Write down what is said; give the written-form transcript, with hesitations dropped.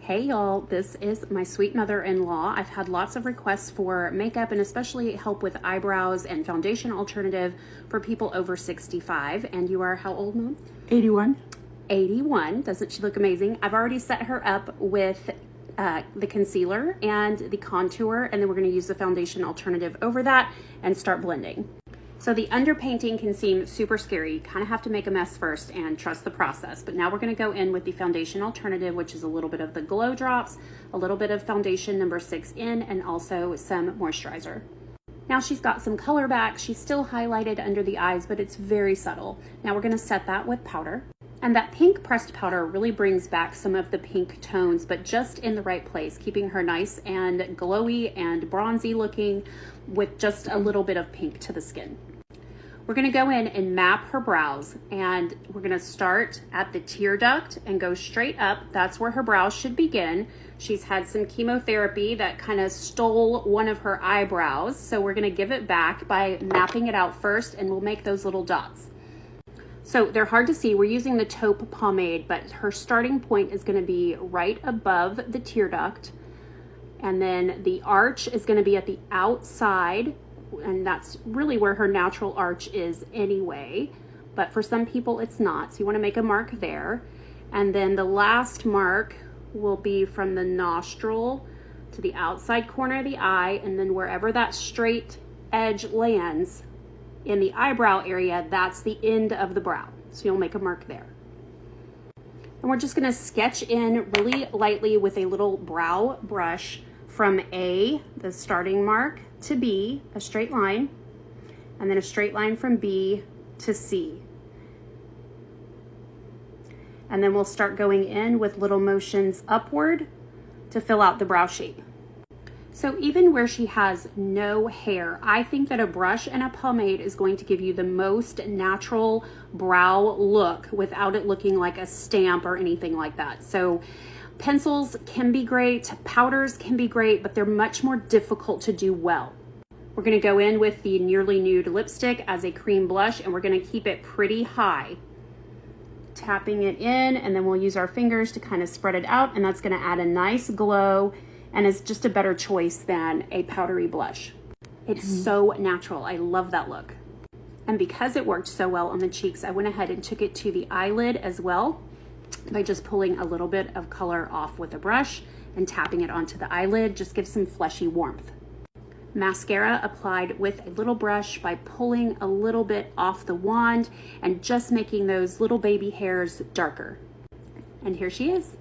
Hey y'all, this is my sweet mother-in-law. I've had lots of requests for makeup and especially help with eyebrows and foundation alternative for people over 65. And you are how old, Mom? 81. 81. Doesn't she look amazing? I've already set her up with the concealer and the contour, and then we're going to use the foundation alternative over that and start blending. So the underpainting can seem super scary. You kind of have to make a mess first and trust the process. But now we're going to go in with the foundation alternative, which is a little bit of the Glow Drops, a little bit of foundation number 6 in, and also some moisturizer. Now she's got some color back. She's still highlighted under the eyes, but it's very subtle. Now we're going to set that with powder. And that pink pressed powder really brings back some of the pink tones, but just in the right place, keeping her nice and glowy and bronzy looking with just a little bit of pink to the skin. We're going to go in and map her brows, and we're going to start at the tear duct and go straight up. That's where her brows should begin. She's had some chemotherapy that kind of stole one of her eyebrows, so we're going to give it back by mapping it out first, and we'll make those little dots. So they're hard to see. We're using the taupe pomade, but her starting point is going to be right above the tear duct, and then the arch is going to be at the outside, and that's really where her natural arch is anyway, but for some people it's not, so you want to make a mark there. And then the last mark will be from the nostril to the outside corner of the eye, and then wherever that straight edge lands in the eyebrow area, that's the end of the brow, so you'll make a mark there. And we're just going to sketch in really lightly with a little brow brush from A, the starting mark, to B, a straight line, and then a straight line from B to C. And then we'll start going in with little motions upward to fill out the brow shape. So even where she has no hair, I think that a brush and a pomade is going to give you the most natural brow look without it looking like a stamp or anything like that. So pencils can be great, powders can be great, but they're much more difficult to do well. We're going to go in with the Nearly Nude lipstick as a cream blush, and we're going to keep it pretty high. Tapping it in, and then we'll use our fingers to kind of spread it out, and that's going to add a nice glow, and it's just a better choice than a powdery blush. It's so natural. I love that look. And because it worked so well on the cheeks, I went ahead and took it to the eyelid as well, by just pulling a little bit of color off with a brush and tapping it onto the eyelid. Just gives some fleshy warmth. Mascara applied with a little brush by pulling a little bit off the wand and just making those little baby hairs darker. And here she is.